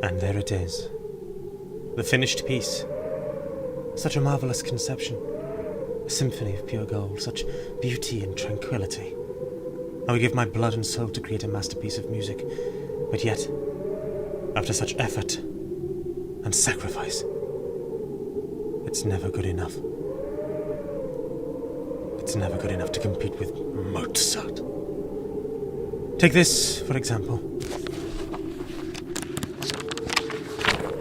And there it is. The finished piece. Such a marvellous conception. A symphony of pure gold, such beauty and tranquility. I would give my blood and soul to create a masterpiece of music, but yet, after such effort and sacrifice, it's never good enough. It's never good enough to compete with Mozart. Take this, for example.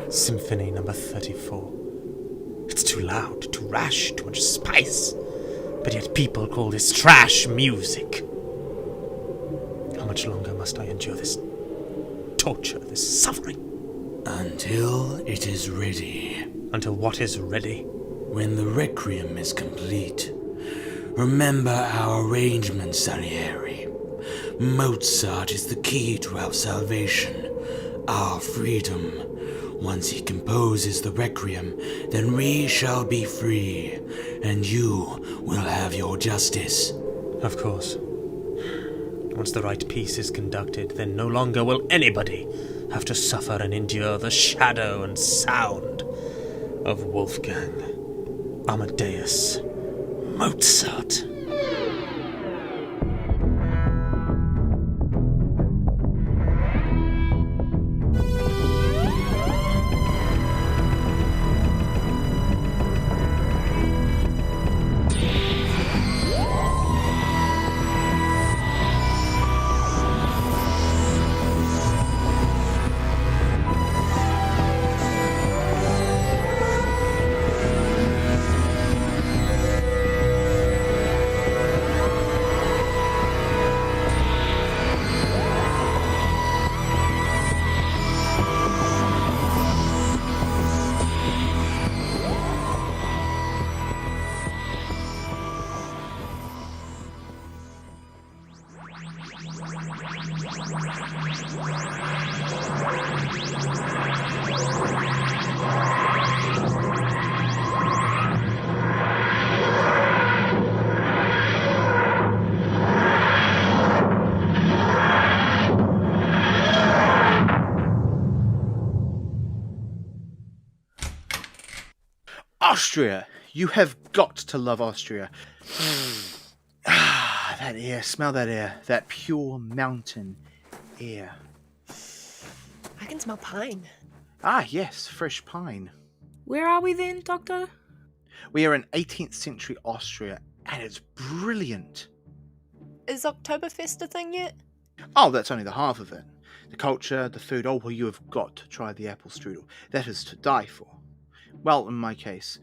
Symphony number 34. It's too loud, too rash, too much spice. But yet people call this trash music. How much longer must I endure this torture, this suffering? Until it is ready. Until what is ready? When the requiem is complete. Remember our arrangement, Salieri. Mozart is the key to our salvation, our freedom. Once he composes the requiem, then we shall be free, and you will have your justice. Of course. Once the right piece is conducted, then no longer will anybody have to suffer and endure the shadow and sound of Wolfgang Amadeus Mozart. Austria! You have got to love Austria. That air, smell that air. That pure mountain air. I can smell pine. Ah, yes, fresh pine. Where are we then, Doctor? We are in 18th century Austria, and it's brilliant. Is Oktoberfest a thing yet? Oh, that's only the half of it. The culture, the food, oh, well, you have got to try the apple strudel. That is to die for. Well, in my case.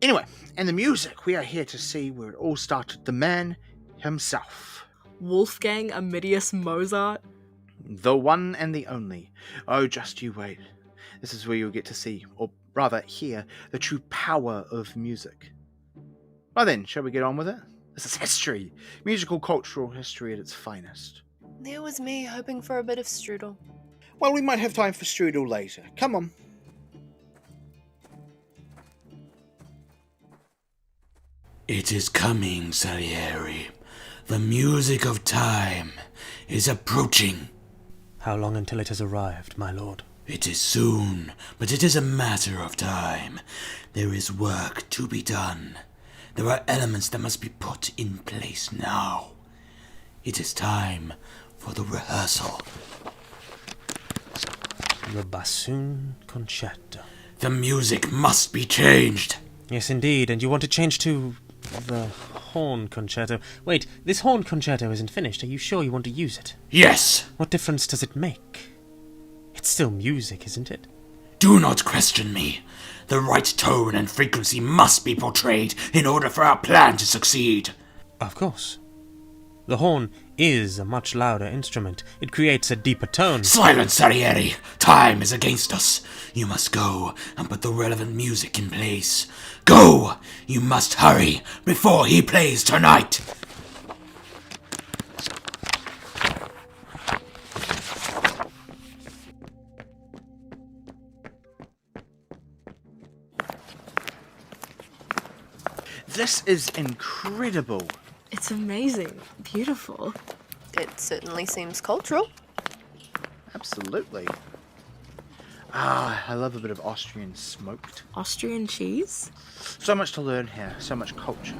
Anyway, and the music, we are here to see where it all started. The man himself. Wolfgang Amadeus Mozart? The one and the only. Oh, just you wait. This is where you'll get to see, or rather hear, the true power of music. Well then, shall we get on with it? This is history. Musical cultural history at its finest. There was me hoping for a bit of strudel. Well, we might have time for strudel later. Come on. It is coming, Salieri. The music of time is approaching. How long until it has arrived, my lord? It is soon, but it is a matter of time. There is work to be done. There are elements that must be put in place now. It is time for the rehearsal. The bassoon concerto. The music must be changed. Yes, indeed, and you want to change to the horn concerto. Wait, this horn concerto isn't finished. Are you sure you want to use it? Yes. What difference does it make? It's still music, isn't it? Do not question me. The right tone and frequency must be portrayed in order for our plan to succeed. Of course. The horn is a much louder instrument. It creates a deeper tone. Silence, Salieri! Time is against us. You must go and put the relevant music in place. Go! You must hurry before he plays tonight. This is incredible. It's amazing. Beautiful. It certainly seems cultural. Absolutely. Ah, I love a bit of Austrian smoked. Austrian cheese? So much to learn here, so much culture.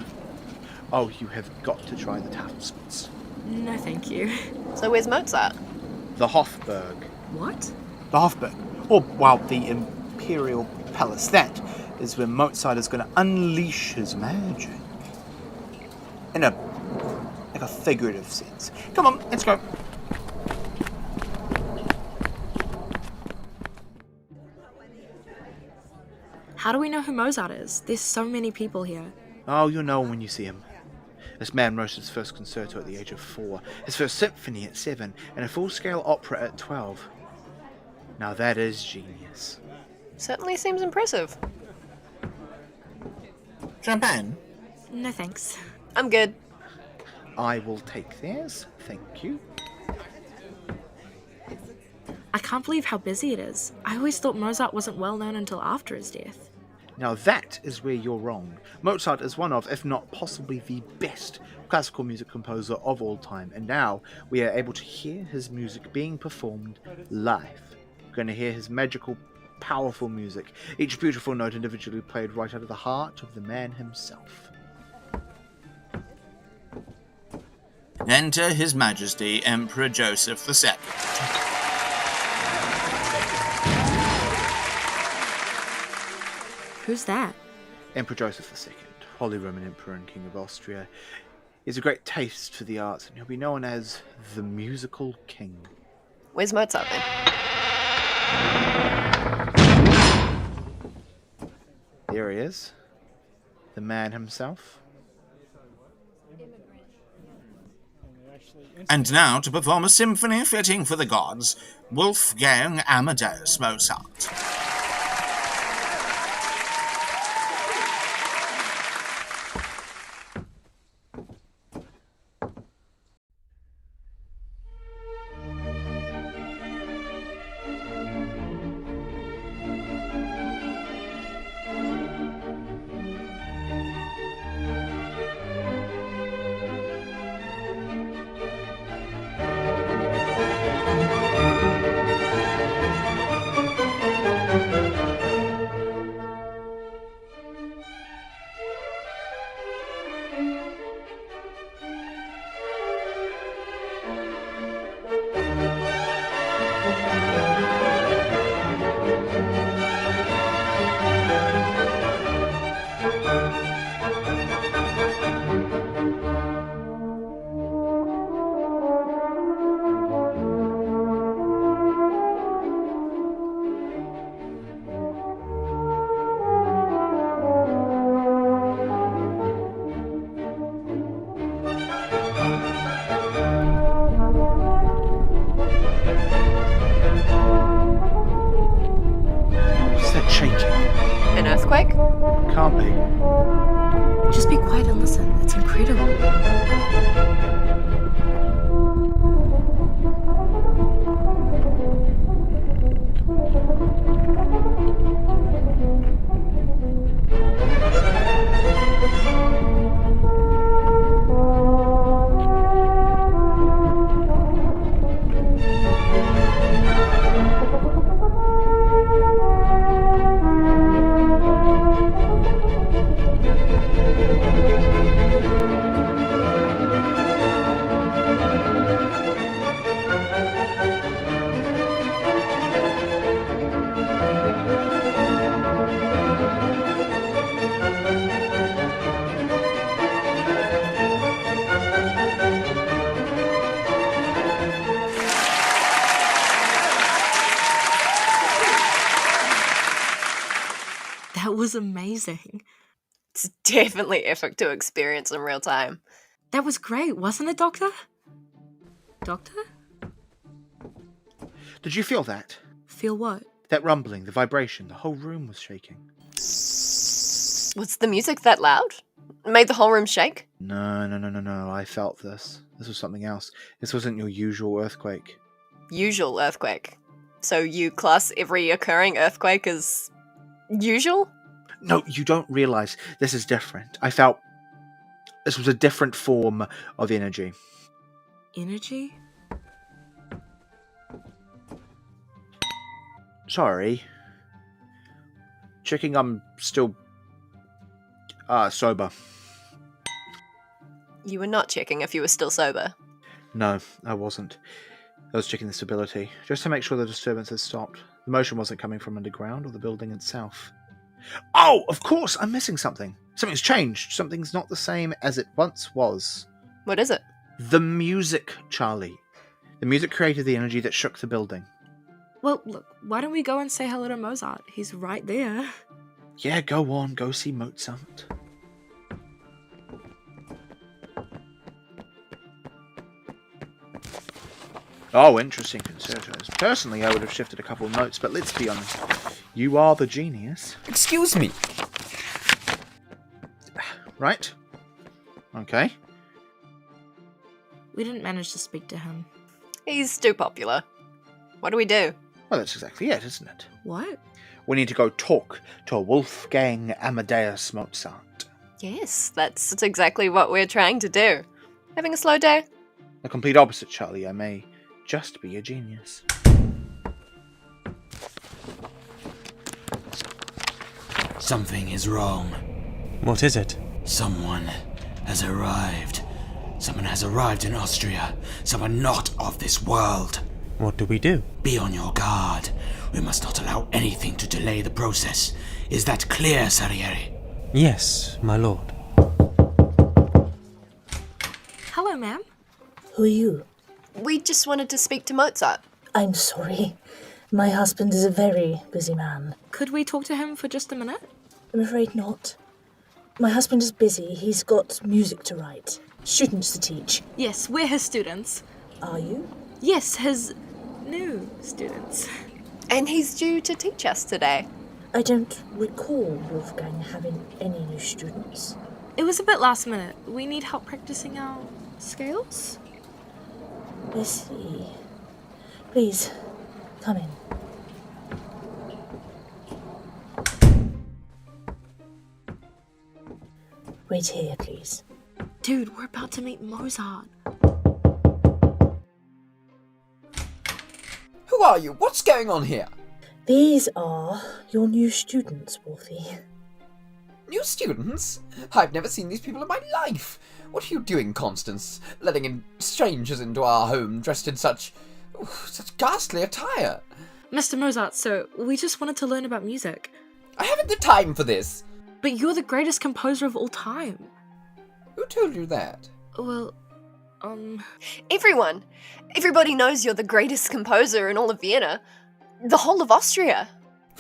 Oh, you have got to try the Tafelspitz. No, thank you. So where's Mozart? The Hofburg. What? The Hofburg. Or, well, the Imperial Palace. That is where Mozart is going to unleash his magic. In a figurative sense. Come on, let's go. How do we know who Mozart is? There's so many people here. Oh, you'll know when you see him. This man wrote his first concerto at the age of 4, his first symphony at 7, and a full-scale opera at 12. Now that is genius. Certainly seems impressive. Champagne? No, thanks. I'm good. I will take theirs, thank you. I can't believe how busy it is. I always thought Mozart wasn't well known until after his death. Now that is where you're wrong. Mozart is one of, if not possibly the best classical music composer of all time, and now we are able to hear his music being performed live. We're going to hear his magical, powerful music, each beautiful note individually played right out of the heart of the man himself. Enter His Majesty Emperor Joseph II. Who's that? Emperor Joseph II, Holy Roman Emperor and King of Austria, is a great taste for the arts, and he'll be known as the Musical King. Where's Mozart then? There he is, the man himself. And now to perform a symphony fitting for the gods, Wolfgang Amadeus Mozart. Can't be. Just be quiet and listen. It's incredible. That was amazing. It's definitely epic to experience in real time. That was great, wasn't it, Doctor? Doctor? Did you feel that? Feel what? That rumbling, the vibration, the whole room was shaking. Was the music that loud? Made the whole room shake? No. I felt this. This was something else. This wasn't your usual earthquake. Usual earthquake. So you class every occurring earthquake as usual? No, you don't realise this is different. I felt This was a different form of energy. Energy? Sorry. Checking I'm still sober. You were not checking if you were still sober. No, I wasn't. I was checking the stability, just to make sure the disturbance had stopped. The motion wasn't coming from underground or the building itself. Oh, of course, I'm missing something. Something's changed. Something's not the same as it once was. What is it? The music, Charlie. The music created the energy that shook the building. Well, look, why don't we go and say hello to Mozart? He's right there. Yeah, go on, go see Mozart. Oh, interesting concertos. Personally, I would have shifted a couple of notes, but let's be honest. You are the genius. Excuse me. Right? Okay. We didn't manage to speak to him. He's too popular. What do we do? Well, that's exactly it, isn't it? What? We need to go talk to Wolfgang Amadeus Mozart. Yes, that's exactly what we're trying to do. Having a slow day? The complete opposite, Charlie. I may just be a genius. Something is wrong. What is it? Someone has arrived. Someone has arrived in Austria. Someone not of this world. What do we do? Be on your guard. We must not allow anything to delay the process. Is that clear, Salieri? Yes, my lord. Hello, ma'am. Who are you? We just wanted to speak to Mozart. I'm sorry. My husband is a very busy man. Could we talk to him for just a minute? I'm afraid not. My husband is busy. He's got music to write, students to teach. Yes, we're his students. Are you? Yes, his new students. And he's due to teach us today. I don't recall Wolfgang having any new students. It was a bit last minute. We need help practicing our scales? I see. Please, come in. Wait here, please. Dude, we're about to meet Mozart. Who are you? What's going on here? These are your new students, Wolfie. New students? I've never seen these people in my life. What are you doing, Constance? Letting in strangers into our home dressed in such ghastly attire. Mr. Mozart, so we just wanted to learn about music. I haven't the time for this. But you're the greatest composer of all time. Who told you that? Well, Everybody knows you're the greatest composer in all of Vienna. The whole of Austria.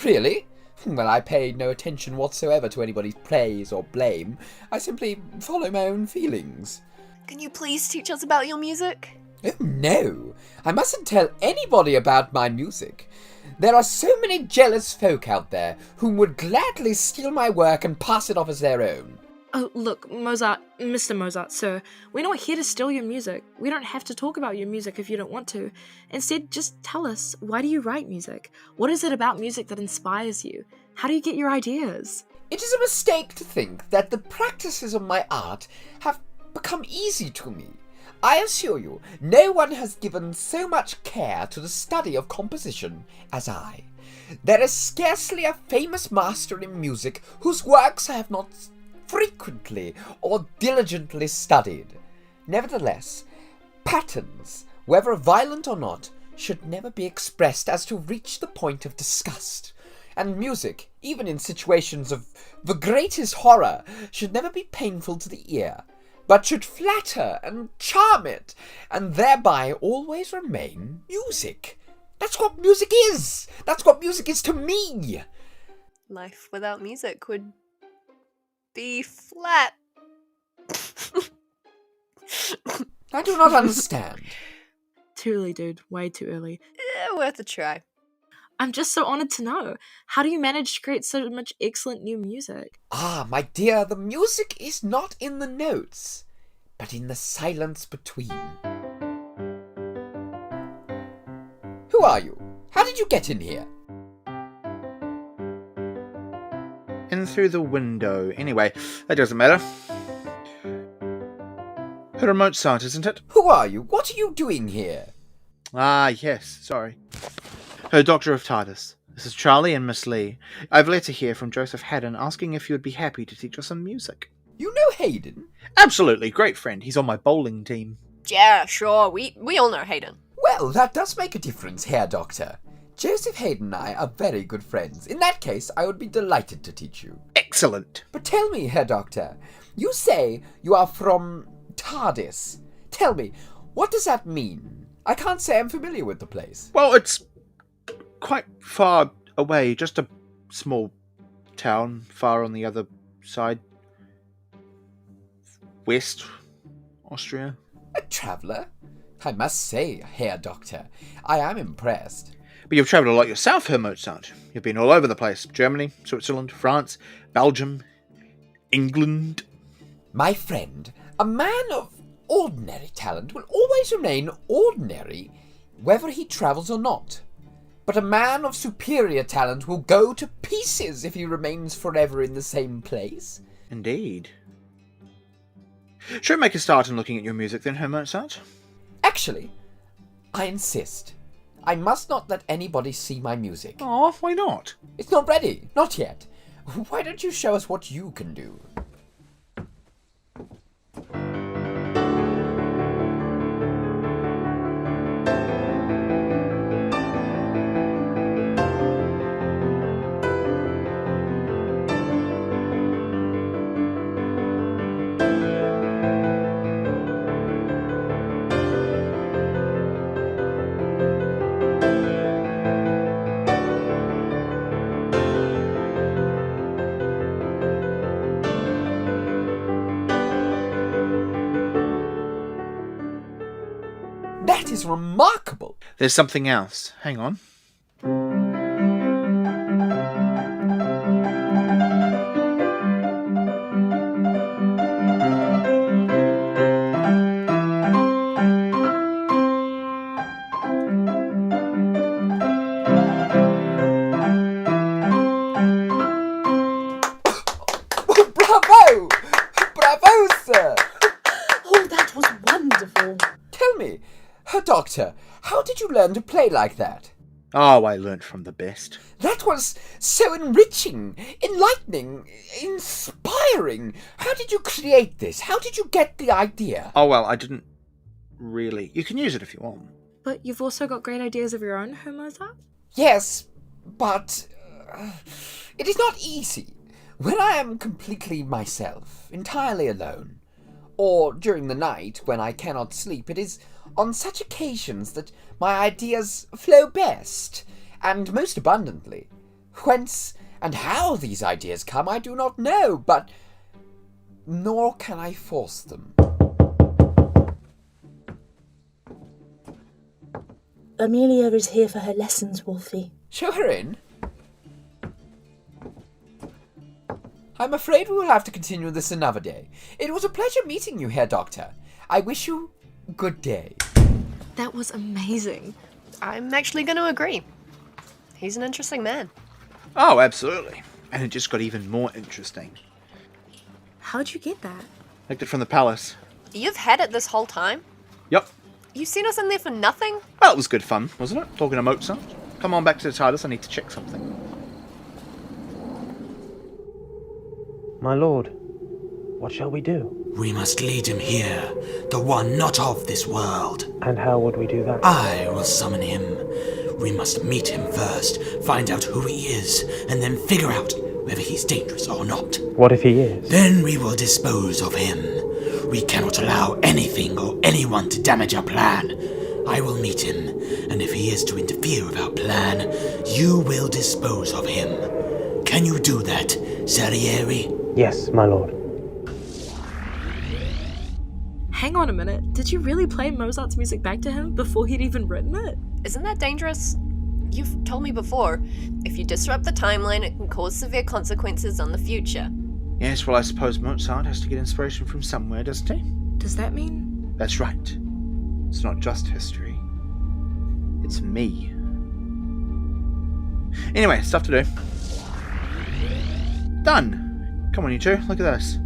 Really? Well, I pay no attention whatsoever to anybody's praise or blame. I simply follow my own feelings. Can you please teach us about your music? Oh, no. I mustn't tell anybody about my music. There are so many jealous folk out there whom would gladly steal my work and pass it off as their own. oh, look, Mr. Mozart, sir, we're not here to steal your music. We don't have to talk about your music if you don't want to. Instead, just tell us, why do you write music? What is it about music that inspires you? How do you get your ideas? It is a mistake to think that the practices of my art have become easy to me. I assure you, no one has given so much care to the study of composition as I. There is scarcely a famous master in music whose works I have not frequently or diligently studied. Nevertheless, patterns, whether violent or not, should never be expressed as to reach the point of disgust. And music, even in situations of the greatest horror, should never be painful to the ear, but should flatter and charm it, and thereby always remain music. That's what music is! That's what music is to me! Life without music would be flat. I do not understand. Too early, dude. Way too early. Worth a try. I'm just so honored to know. How do you manage to create so much excellent new music? Ah, my dear, the music is not in the notes, but in the silence between. Who are you? How did you get in here? In through the window. Anyway, that doesn't matter. Her Mozart, isn't it? Who are you? What are you doing here? Ah, yes, sorry. Her Doctor of TARDIS. This is Charlie and Miss Leigh. I've a letter here from Joseph Haddon asking if you would be happy to teach us some music. You know Hayden? Absolutely, great friend. He's on my bowling team. Yeah, sure. We all know Hayden. Well, that does make a difference, Herr Doctor. Joseph Haydn and I are very good friends. In that case, I would be delighted to teach you. Excellent. But tell me, Herr Doctor, you say you are from TARDIS. Tell me, what does that mean? I can't say I'm familiar with the place. Well, it's quite far away, just a small town far on the other side. West Austria. A traveller? I must say, Herr Doctor, I am impressed. But you've travelled a lot yourself, Herr Mozart. You've been all over the place. Germany, Switzerland, France, Belgium, England. My friend, a man of ordinary talent will always remain ordinary, whether he travels or not. But a man of superior talent will go to pieces if he remains forever in the same place. Indeed. Should we make a start in looking at your music then, Herr Mozart? Actually, I insist. I must not let anybody see my music. Oh, why not? It's not ready. Not yet. Why don't you show us what you can do? That is remarkable. There's something else. Hang on. Bravo! Bravo, sir! Oh, that was wonderful. Tell me, Herr Doctor, how did you learn to play like that? Oh, I learnt from the best. That was so enriching, enlightening, inspiring. How did you create this? How did you get the idea? Oh, well, I didn't really... You can use it if you want. But you've also got great ideas of your own, Herr Mozart? Yes, but it is not easy. When I am completely myself, entirely alone, or during the night when I cannot sleep, it is on such occasions that my ideas flow best, and most abundantly. Whence and how these ideas come I do not know, but nor can I force them. Amelia is here for her lessons, Wolfie. Show her in. I'm afraid we will have to continue this another day. It was a pleasure meeting you, Herr Doctor. I wish you good day. That was amazing. I'm actually going to agree. He's an interesting man. Oh, absolutely. And it just got even more interesting. How'd you get that? Nicked it from the palace. You've had it this whole time? Yep. You sent us in there for nothing? Well, it was good fun, wasn't it? Talking to Mozart. Come on back to the TARDIS, I need to check something. My lord, what shall we do? We must lead him here, the one not of this world. And how would we do that? I will summon him. We must meet him first, find out who he is, and then figure out whether he's dangerous or not. What if he is? Then we will dispose of him. We cannot allow anything or anyone to damage our plan. I will meet him, and if he is to interfere with our plan, you will dispose of him. Can you do that, Salieri? Yes, my lord. Hang on a minute. Did you really play Mozart's music back to him before he'd even written it? Isn't that dangerous? You've told me before, if you disrupt the timeline, it can cause severe consequences on the future. Yes, well, I suppose Mozart has to get inspiration from somewhere, doesn't he? Does that mean? That's right. It's not just history. It's me. Anyway, stuff to do. Done. Come on, you two. Look at this.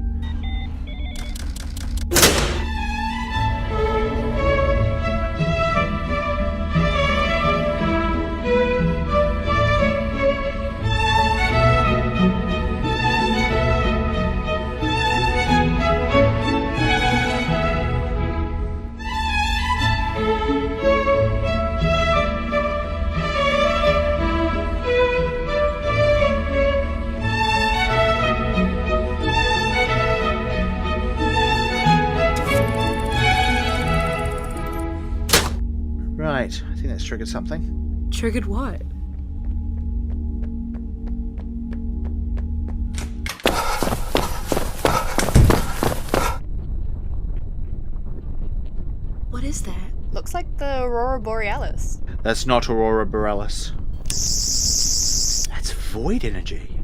triggered something. Triggered what? What is that? Looks like the Aurora Borealis. That's not Aurora Borealis. That's void energy.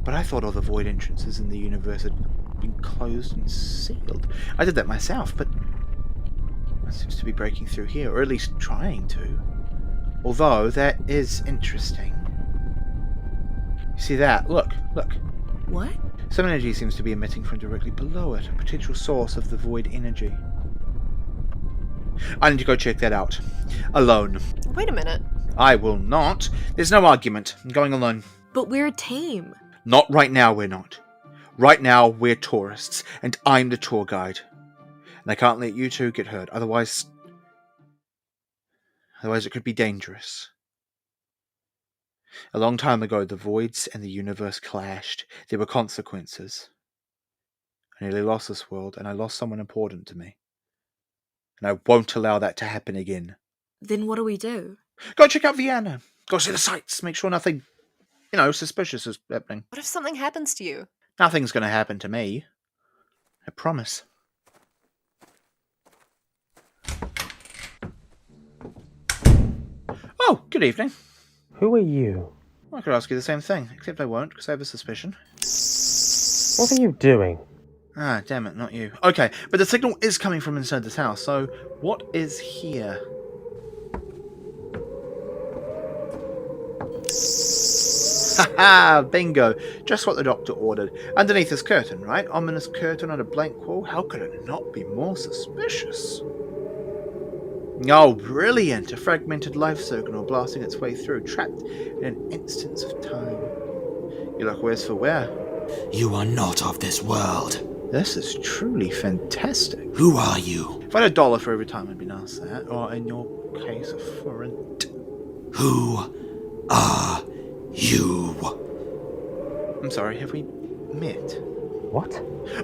But I thought all the void entrances in the universe had been closed and sealed. I did that myself, but it seems to be breaking through here, or at least trying to. Although, that is interesting. You see that? Look. What? Some energy seems to be emitting from directly below it, a potential source of the void energy. I need to go check that out. Alone. Wait a minute. I will not. There's no argument. I'm going alone. But we're a team. Not right now, we're not. Right now, we're tourists, and I'm the tour guide. And I can't let you two get hurt, otherwise it could be dangerous. A long time ago, the voids and the universe clashed. There were consequences. I nearly lost this world, and I lost someone important to me. And I won't allow that to happen again. Then what do we do? Go check out Vienna. Go see the sights. Make sure nothing, suspicious is happening. What if something happens to you? Nothing's going to happen to me. I promise. Oh, good evening. Who are you? I could ask you the same thing, except I won't, because I have a suspicion. What are you doing? Ah, damn it, not you. Okay, but the signal is coming from inside this house, so what is here? Haha, bingo. Just what the doctor ordered. Underneath this curtain, right? Ominous curtain on a blank wall. How could it not be more suspicious? Oh, brilliant. A fragmented life signal blasting its way through, trapped in an instance of time. You look worse for wear. You are not of this world. This is truly fantastic. Who are you? If I had $1 for every time I'd been asked that, or in your case, a forint. Who are you? I'm sorry, have we met? What?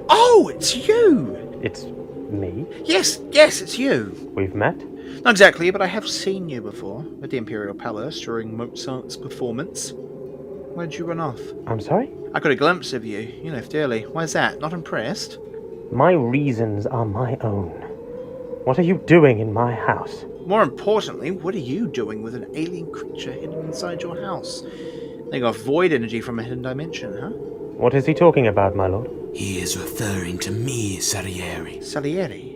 Oh, it's you! It's me? Yes, it's you. We've met? Not exactly, but I have seen you before, at the Imperial Palace during Mozart's performance. Where'd you run off? I'm sorry? I got a glimpse of you. You left early. Why's that? Not impressed? My reasons are my own. What are you doing in my house? More importantly, what are you doing with an alien creature hidden inside your house? They got void energy from a hidden dimension, huh? What is he talking about, my lord? He is referring to me, Salieri. Salieri?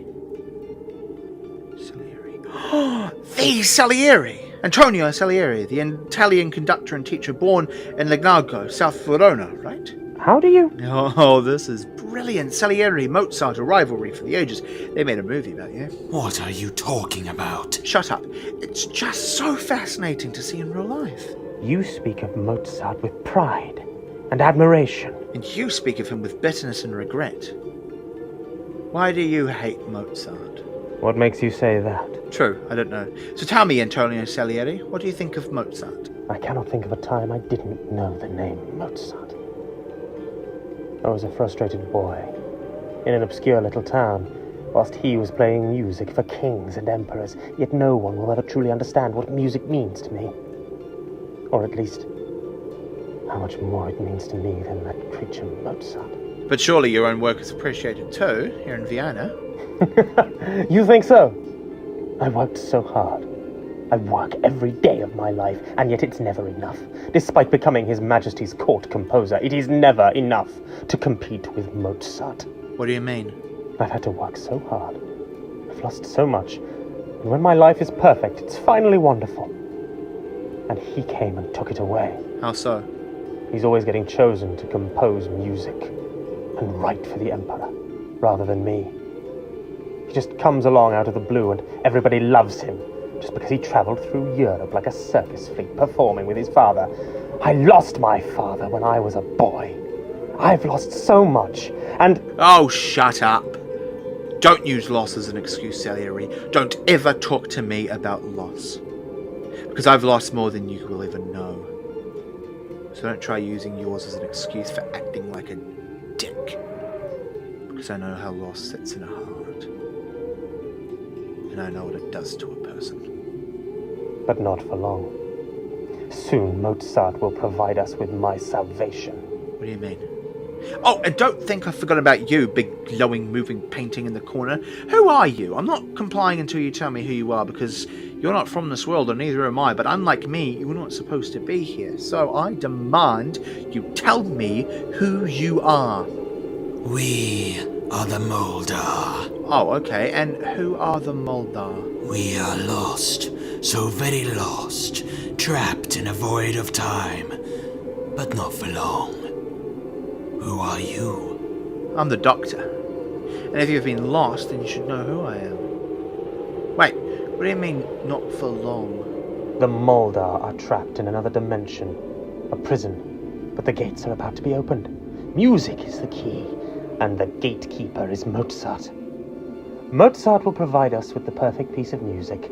The Salieri! Antonio Salieri, the Italian conductor and teacher born in Legnago, South Verona, right? How do you... Oh, this is brilliant. Salieri, Mozart, a rivalry for the ages. They made a movie about you. What are you talking about? Shut up. It's just so fascinating to see in real life. You speak of Mozart with pride and admiration. And you speak of him with bitterness and regret. Why do you hate Mozart? What makes you say that? True, I don't know. So tell me, Antonio Salieri, what do you think of Mozart? I cannot think of a time I didn't know the name Mozart. I was a frustrated boy, in an obscure little town, whilst he was playing music for kings and emperors, yet no one will ever truly understand what music means to me. Or at least, how much more it means to me than that creature Mozart. But surely your own work is appreciated too, here in Vienna. You think so? I worked so hard. I work every day of my life, and yet it's never enough. Despite becoming His Majesty's court composer, it is never enough to compete with Mozart. What do you mean? I've had to work so hard. I've lost so much. And when my life is perfect, it's finally wonderful. And he came and took it away. How so? He's always getting chosen to compose music and write for the Emperor, rather than me. He just comes along out of the blue and everybody loves him, just because he travelled through Europe like a circus freak performing with his father. I lost my father when I was a boy. I've lost so much, and... Oh, shut up. Don't use loss as an excuse, Salieri. Don't ever talk to me about loss. Because I've lost more than you will ever know. So don't try using yours as an excuse for acting like a dick. Because I know how loss sits in a heart. And I know what it does to a person. But not for long. Soon Mozart will provide us with my salvation. What do you mean? Oh, and don't think I've forgotten about you, big glowing moving painting in the corner. Who are you? I'm not complying until you tell me who you are, because you're not from this world and neither am I, but unlike me, you're not supposed to be here. So I demand you tell me who you are. We are the Moldar. Oh, okay, and who are the Moldar? We are lost, so very lost, trapped in a void of time, but not for long. Who are you? I'm the Doctor. And if you've been lost, then you should know who I am. Wait, what do you mean, not for long? The Moldar are trapped in another dimension, a prison, but the gates are about to be opened. Music is the key, and the gatekeeper is Mozart. Mozart will provide us with the perfect piece of music,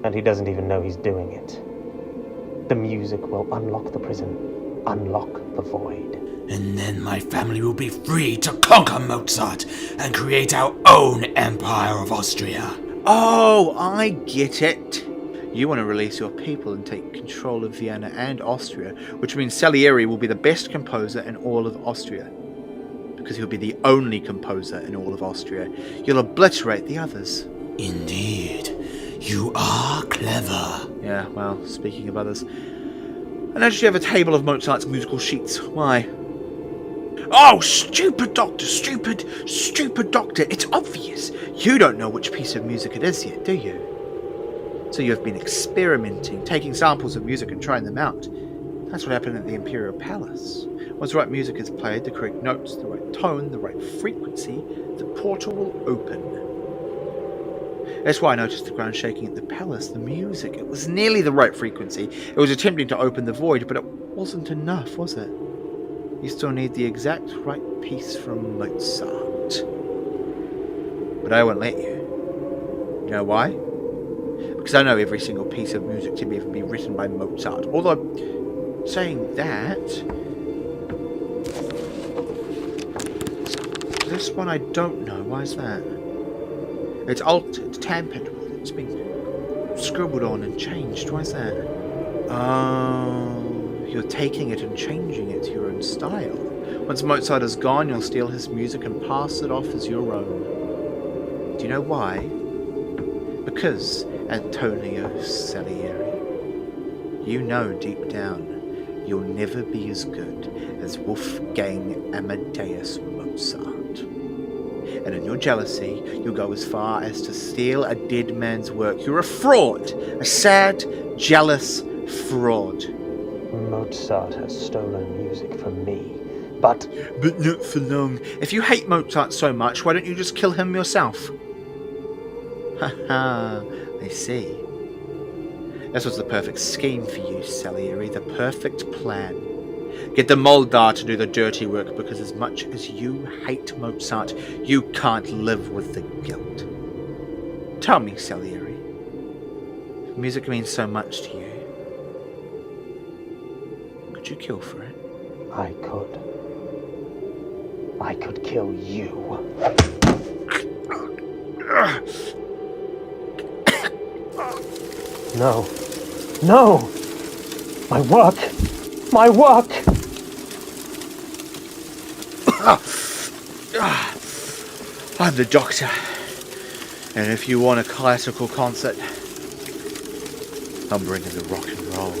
and he doesn't even know he's doing it. The music will unlock the prison, unlock the void. And then my family will be free to conquer Mozart and create our own Empire of Austria. Oh, I get it. You want to release your people and take control of Vienna and Austria, which means Salieri will be the best composer in all of Austria. Because he'll be the only composer in all of Austria. You'll obliterate the others. Indeed. You are clever. Yeah, well, speaking of others, I noticed you have a table of Mozart's musical sheets. Why? Oh, stupid doctor, stupid doctor. It's obvious. You don't know which piece of music it is yet, do you? So you have been experimenting, taking samples of music and trying them out. That's what happened at the Imperial Palace. Once the right music is played, the correct notes, the right tone, the right frequency, the portal will open. That's why I noticed the ground shaking at the palace. The music, it was nearly the right frequency. It was attempting to open the void, but it wasn't enough, was it? You still need the exact right piece from Mozart. But I won't let you. You know why? Because I know every single piece of music to ever be written by Mozart. Although, saying that, this one I don't know. Why is that? It's altered, tampered with. It's been scribbled on and changed. Why is that? Oh, you're taking it and changing it to your own style. Once Mozart is gone, you'll steal his music and pass it off as your own. Do you know why? Because, Antonio Salieri, you know deep down you'll never be as good as Wolfgang Amadeus Mozart. And in your jealousy, you'll go as far as to steal a dead man's work. You're a fraud, a sad, jealous fraud. Mozart has stolen music from me, but not for long. If you hate Mozart so much, why don't you just kill him yourself? Haha, I see. This was the perfect scheme for you, Salieri, the perfect plan. Get the Moldar to do the dirty work, because as much as you hate Mozart, you can't live with the guilt. Tell me, Salieri, if music means so much to you, could you kill for it? I could. I could kill you. No. No! My work! My work! I'm the Doctor. And if you want a classical concert, I'm bringing the rock and roll.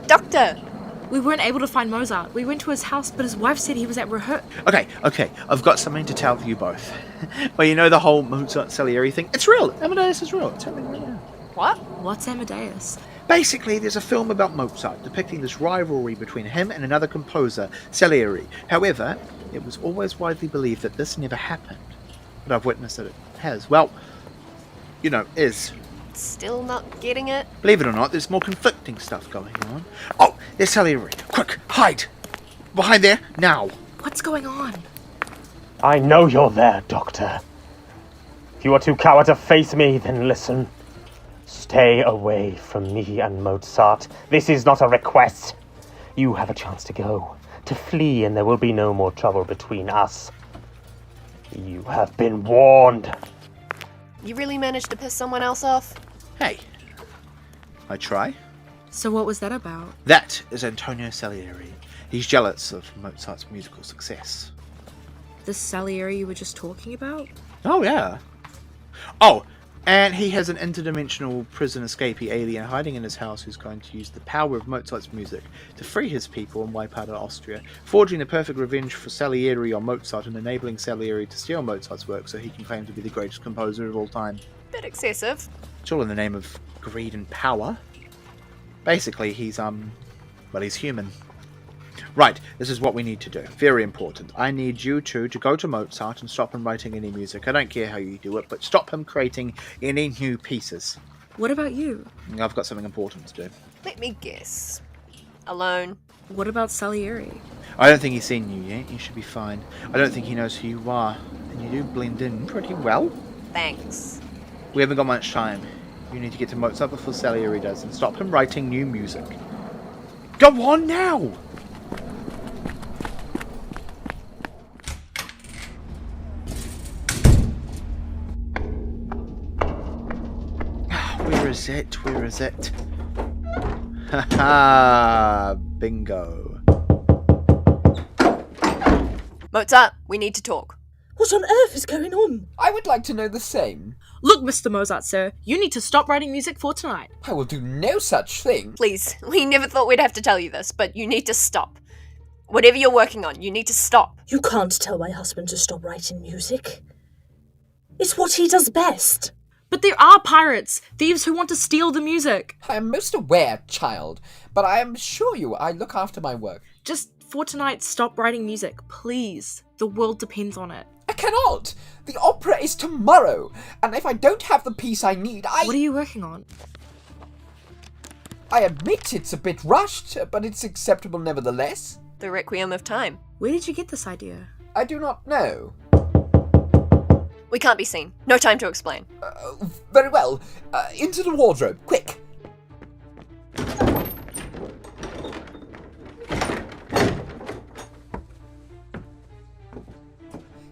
Doctor! We weren't able to find Mozart. We went to his house, but his wife said he was at rehearsal. Okay, I've got something to tell you both. Well, you know the whole Mozart Salieri thing? It's real. Amadeus is real. It's happening right now. What? What's Amadeus? Basically, there's a film about Mozart depicting this rivalry between him and another composer, Salieri. However, it was always widely believed that this never happened. but I've witnessed that it has. Well, is. Still not getting it? Believe it or not, there's more conflicting stuff going on. Oh, there's Salieri. Quick, hide! Behind there, now! What's going on? I know you're there, Doctor. If you are too coward to face me, then listen. Stay away from me and Mozart. This is not a request. You have a chance to go, to flee, and there will be no more trouble between us. You have been warned. You really managed to piss someone else off? Hey, I try. So what was that about? That is Antonio Salieri. He's jealous of Mozart's musical success. The Salieri you were just talking about? Oh, yeah. Oh, and he has an interdimensional prison escapee alien hiding in his house who's going to use the power of Mozart's music to free his people and wipe out Austria, forging the perfect revenge for Salieri on Mozart and enabling Salieri to steal Mozart's work so he can claim to be the greatest composer of all time. Bit excessive. It's all in the name of greed and power. Basically, he's human. Right, this is what we need to do. Very important. I need you two to go to Mozart and stop him writing any music. I don't care how you do it, but stop him creating any new pieces. What about you? I've got something important to do. Let me guess. Alone. What about Salieri? I don't think he's seen you yet. You should be fine. I don't think he knows who you are. And you do blend in pretty well. Thanks. We haven't got much time. You need to get to Mozart before Salieri does and stop him writing new music. Go on now! Where is it? Haha, bingo. Mozart, we need to talk. What on earth is going on? I would like to know the same. Look, Mr. Mozart, sir, you need to stop writing music for tonight. I will do no such thing. Please, we never thought we'd have to tell you this, but you need to stop. Whatever you're working on, you need to stop. You can't tell my husband to stop writing music. It's what he does best. But there are pirates, thieves who want to steal the music. I am most aware, child, but I assure you I look after my work. Just for tonight, stop writing music, please. The world depends on it. I cannot! The opera is tomorrow, and if I don't have the piece I need, What are you working on? I admit it's a bit rushed, but it's acceptable nevertheless. The Requiem of Time. Where did you get this idea? I do not know. We can't be seen. No time to explain. Very well. Into the wardrobe, quick.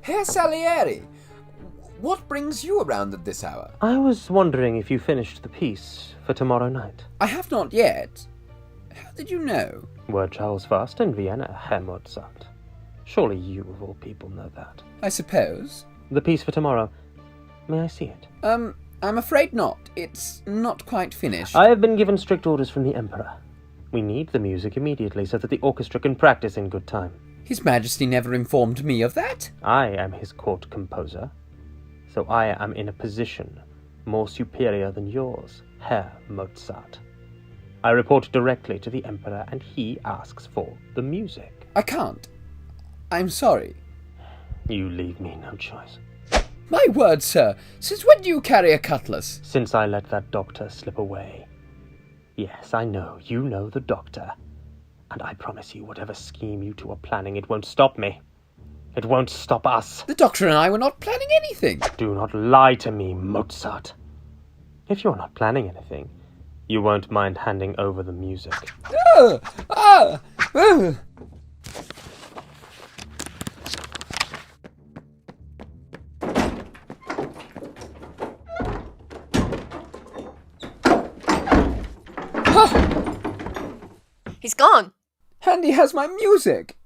Herr Salieri, what brings you around at this hour? I was wondering if you finished the piece for tomorrow night. I have not yet. How did you know? Word travels fast in Vienna, Herr Mozart. Surely you, of all people, know that. I suppose. The piece for tomorrow. May I see it? I'm afraid not. It's not quite finished. I have been given strict orders from the Emperor. We need the music immediately so that the orchestra can practice in good time. His Majesty never informed me of that. I am his court composer, so I am in a position more superior than yours, Herr Mozart. I report directly to the Emperor and he asks for the music. I can't. I'm sorry. You leave me no choice. My word, sir, since when do you carry a cutlass? Since I let that doctor slip away. Yes, I know, you know the doctor. And I promise you, whatever scheme you two are planning, it won't stop me. It won't stop us. The doctor and I were not planning anything. Do not lie to me, Mozart. If you're not planning anything, you won't mind handing over the music. He's gone. And he has my music.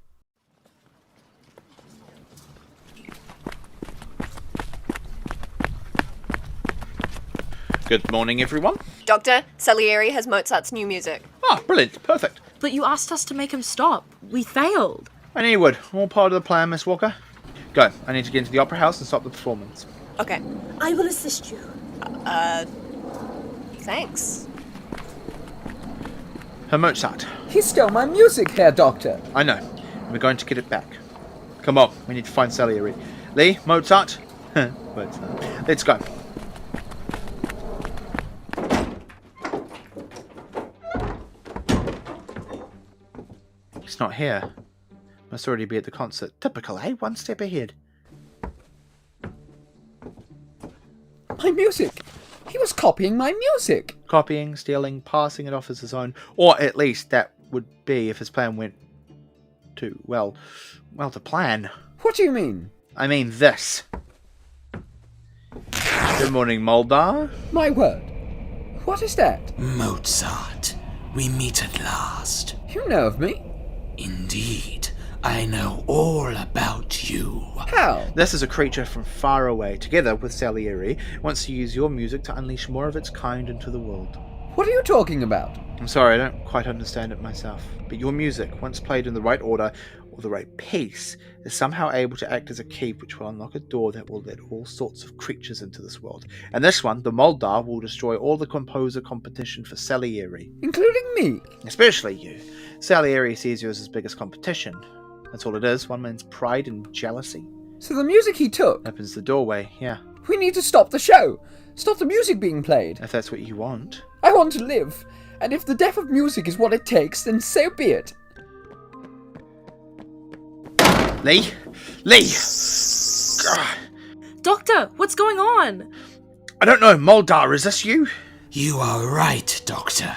Good morning, everyone. Doctor, Salieri has Mozart's new music. Ah, brilliant. Perfect. But you asked us to make him stop. We failed. I knew you would. All part of the plan, Miss Walker. Go. I need to get into the opera house and stop the performance. Okay. I will assist you. Thanks. Herr Mozart. He stole my music, Herr Doctor. I know. We're going to get it back. Come on. We need to find Salieri. Leigh, Mozart, But let's go. He's not here. Must already be at the concert. Typical, eh? One step ahead. My music! He was copying my music! Copying, stealing, passing it off as his own. Or at least that would be if his plan went to, well, to plan. What do you mean? I mean this. Good morning, Moldar. My word. What is that? Mozart, we meet at last. You know of me? Indeed, I know all about you. How? This is a creature from far away, together with Salieri, wants to use your music to unleash more of its kind into the world. What are you talking about? I'm sorry, I don't quite understand it myself, but your music, once played in the right order, or the right piece, is somehow able to act as a key which will unlock a door that will let all sorts of creatures into this world. And this one, the Moldar, will destroy all the composer competition for Salieri. Including me? Especially you. Salieri sees you as his biggest competition. That's all it is, one man's pride and jealousy. So the music he took? Opens the doorway, yeah. We need to stop the show. Stop the music being played. If that's what you want. I want to live. And if the death of music is what it takes, then so be it. Leigh? Leigh! Doctor, what's going on? I don't know, Moldar, is this you? You are right, Doctor.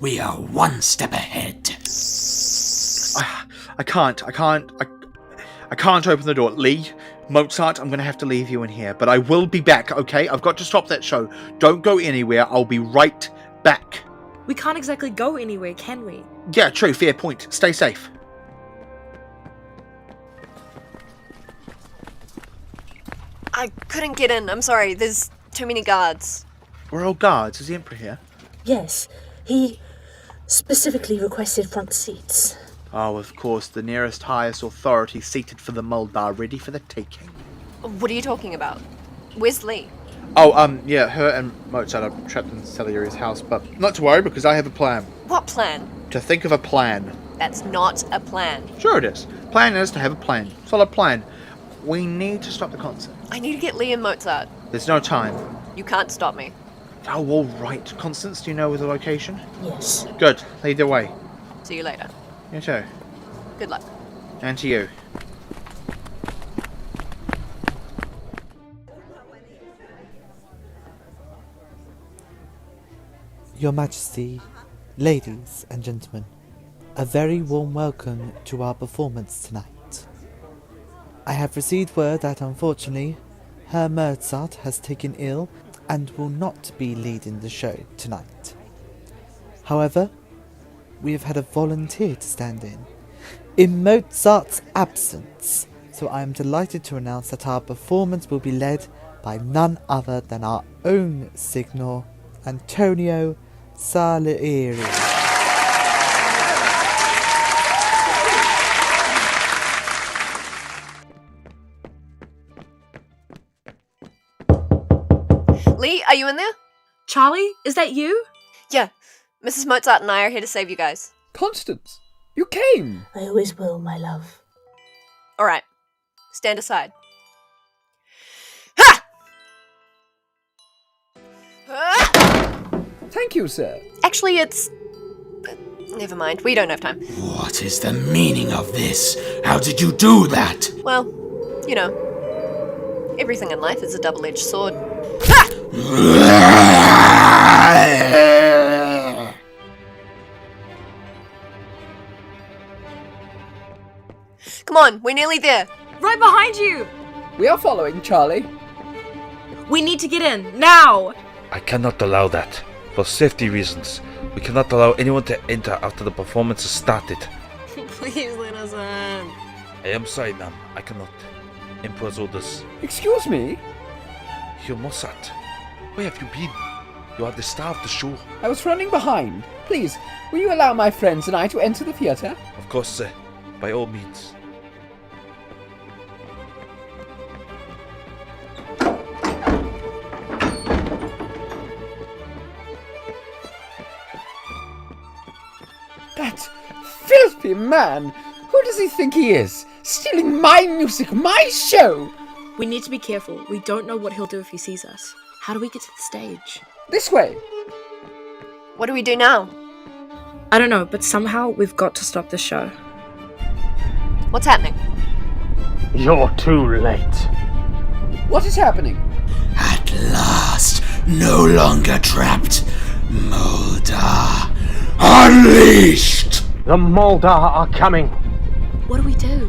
We are one step ahead. I can't open the door. Leigh, Mozart, I'm going to have to leave you in here, but I will be back, okay? I've got to stop that show. Don't go anywhere. I'll be right back. We can't exactly go anywhere, can we? Yeah, true. Fair point. Stay safe. I couldn't get in. I'm sorry. There's too many guards. We're all guards. Is the Emperor here? Yes, he specifically requested front seats. Oh, of course. The nearest highest authority seated for the Moldar, ready for the taking. What are you talking about? Where's Leigh? Oh, yeah, her and Mozart are trapped in Salieri's house, but not to worry because I have a plan. What plan? To think of a plan. That's not a plan. Sure it is. Plan is to have a plan. Solid plan. We need to stop the concert. I need to get Leigh and Mozart. There's no time. You can't stop me. Oh, all right. Constance, do you know the location? Yes. Good. Lead the way. See you later. You too. Good luck. And to you. Your Majesty, ladies and gentlemen, a very warm welcome to our performance tonight. I have received word that unfortunately, Herr Mozart has taken ill and will not be leading the show tonight. However, we have had a volunteer to stand in Mozart's absence, so I am delighted to announce that our performance will be led by none other than our own signal, Antonio Salieri. Leigh, are you in there? Charlie, is that you? Yeah. Mrs. Mozart and I are here to save you guys. Constance, you came. I always will, my love. Alright. Stand aside. Ha! Ah! Thank you, sir. Actually, it's... never mind. We don't have time. What is the meaning of this? How did you do that? Well, you know, everything in life is a double-edged sword. Ha! Come on, we're nearly there. Right behind you! We are following, Charlie. We need to get in, now! I cannot allow that. For safety reasons, we cannot allow anyone to enter after the performance has started. Please let us in. I am sorry, ma'am. I cannot. Emperor's orders. Excuse me? Herr Mozart, where have you been? You are the star of the show. I was running behind. Please, will you allow my friends and I to enter the theatre? Of course, sir. By all means. That filthy man! Who does he think he is? Stealing my music, my show! We need to be careful. We don't know what he'll do if he sees us. How do we get to the stage? This way! What do we do now? I don't know, but somehow we've got to stop this show. What's happening? You're too late. What is happening? At last, no longer trapped. Moldar, unleashed! The Moldar are coming. What do we do?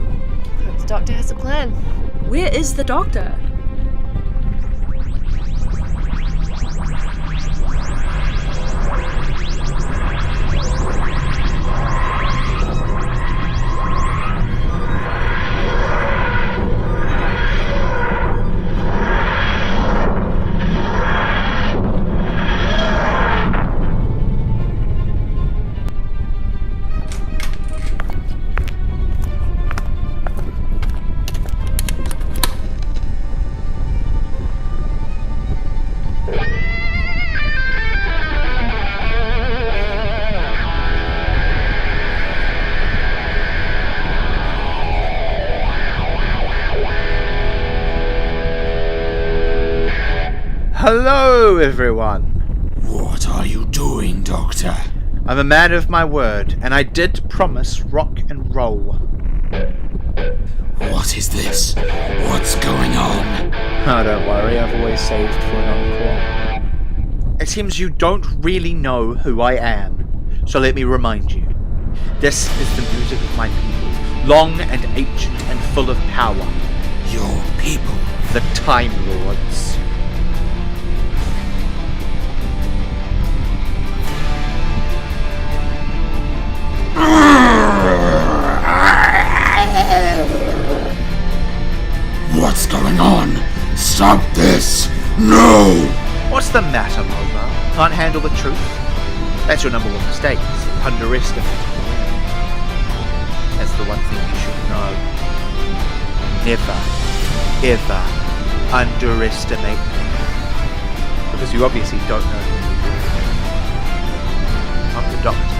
Hope the doctor has a plan. Where is the doctor? Hello, everyone. What are you doing, Doctor? I'm a man of my word, and I did promise rock and roll. What is this? What's going on? Oh, don't worry, I've always saved for an encore. It seems you don't really know who I am, so let me remind you. This is the music of my people, long and ancient and full of power. Your people? The Time Lords. What's going on? Stop this! No! What's the matter, Moldar? Can't handle the truth? That's your number one mistake. Underestimate me. That's the one thing you should know. Never, ever underestimate me. Because you obviously don't know who you are. I'm the doctor.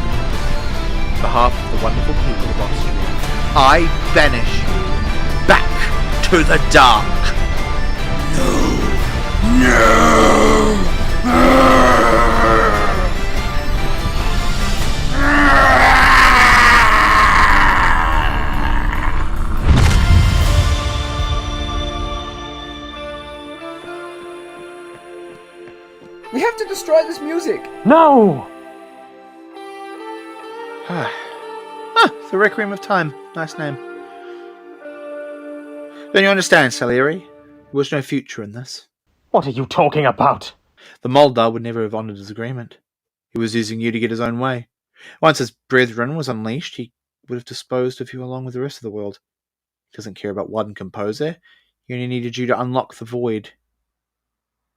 On behalf of the wonderful people of Austria, I banish you back to the dark. No! We have to destroy this music! No! The Requiem of Time. Nice name. Don't you understand, Salieri? There was no future in this. What are you talking about? The Moldar would never have honoured his agreement. He was using you to get his own way. Once his brethren was unleashed, he would have disposed of you along with the rest of the world. He doesn't care about one composer. He only needed you to unlock the void.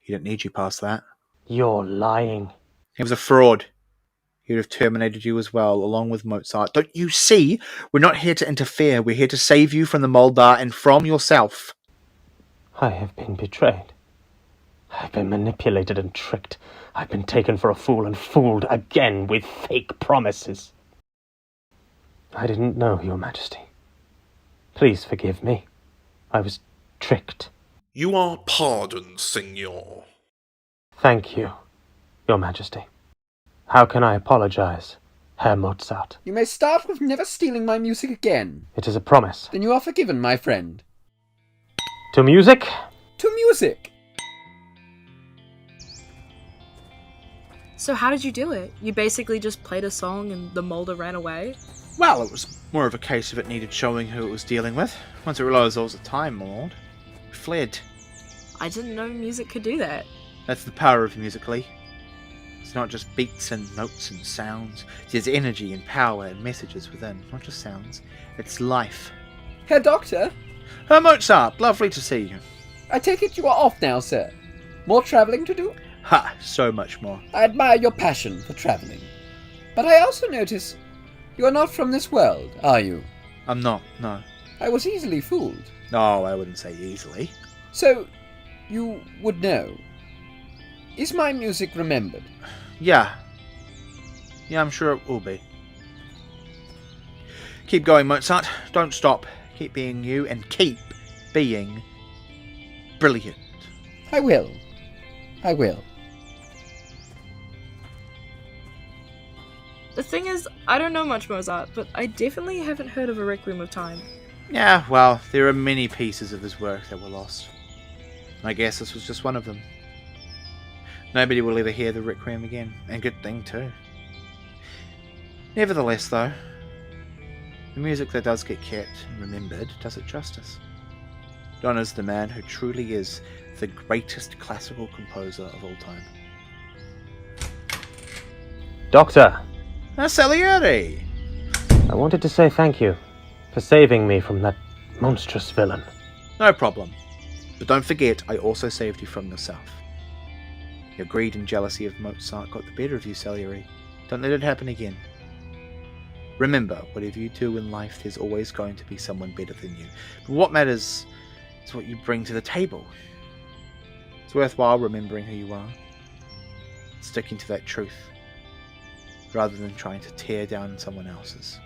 He didn't need you past that. You're lying. He was a fraud. He would have terminated you as well, along with Mozart. Don't you see? We're not here to interfere. We're here to save you from the Moldar and from yourself. I have been betrayed. I've been manipulated and tricked. I've been taken for a fool and fooled again with fake promises. I didn't know, Your Majesty. Please forgive me. I was tricked. You are pardoned, Signor. Thank you, Your Majesty. How can I apologize, Herr Mozart? You may start with never stealing my music again. It is a promise. Then you are forgiven, my friend. To music? To music! So how did you do it? You basically just played a song and the Moldar ran away? Well, it was more of a case of it needed showing who it was dealing with. Once it realised there was a Time Lord, it fled. I didn't know music could do that. That's the power of music, Leigh. It's not just beats and notes and sounds. There's energy and power and messages within, not just sounds. It's life. Herr Doctor? Herr Mozart, lovely to see you. I take it you are off now, sir. More travelling to do? Ha, so much more. I admire your passion for travelling. But I also notice you are not from this world, are you? I'm not, no. I was easily fooled. No, I wouldn't say easily. So, you would know. Is my music remembered? Yeah, I'm sure it will be. Keep going, Mozart. Don't stop. Keep being you and keep being Brilliant. I will. I will. The thing is, I don't know much Mozart, but I definitely haven't heard of a Requiem of Time. Yeah, well, there are many pieces of his work that were lost. I guess this was just one of them. Nobody will ever hear the Requiem again, and good thing too. Nevertheless, though, the music that does get kept and remembered does it justice. It honours the man who truly is the greatest classical composer of all time. Doctor, Salieri! I wanted to say thank you for saving me from that monstrous villain. No problem. But don't forget, I also saved you from yourself. Your greed and jealousy of Mozart got the better of you, Salieri. Don't let it happen again. Remember, whatever you do in life, there's always going to be someone better than you. But what matters is what you bring to the table. It's worthwhile remembering who you are, sticking to that truth, rather than trying to tear down someone else's.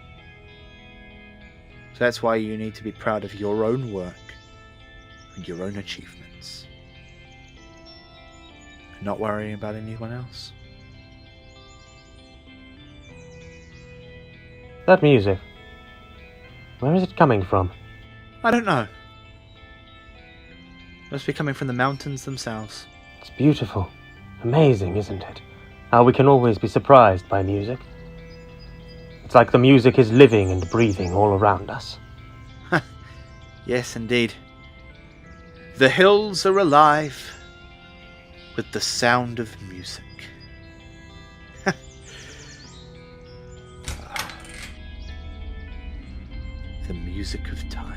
So that's why you need to be proud of your own work and your own achievements, and not worrying about anyone else. That music, where is it coming from? I don't know. It must be coming from the mountains themselves. It's beautiful. Amazing, isn't it? How we can always be surprised by music. It's like the music is living and breathing all around us. Yes, indeed. The hills are alive with the sound of music. The music of time.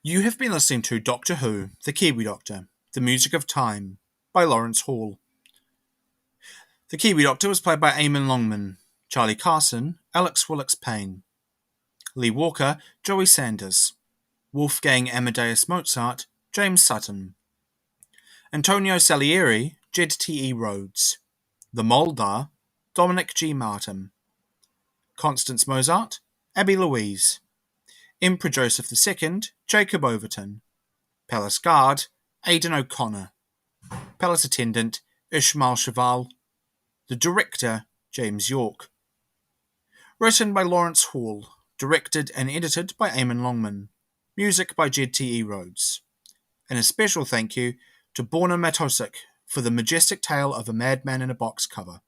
You have been listening to Doctor Who, The Kiwi Doctor, The Music of Time, by Lawrence Hall. The Kiwi Doctor was played by Eamon Longmann, Charlie Carson, Alex Willix-Payne, Leigh Walker, Joey Sanders, Wolfgang Amadeus Mozart, James Sutton, Antonio Salieri, Jed T.E. Rhodes, The Moldar, Dominic G. Martin, Constance Mozart, Abby Louise, Emperor Joseph II, Jacob Overton, Palace Guard, Aidan O'Connor, Palace Attendant, Ishmael Chauval, the Director, James York. Written by Lawrence Hall, directed and edited by Eamon Longmann, music by Jed T.E. Rhodes. And a special thank you to Borna Matosic for the majestic tale of a madman in a box cover.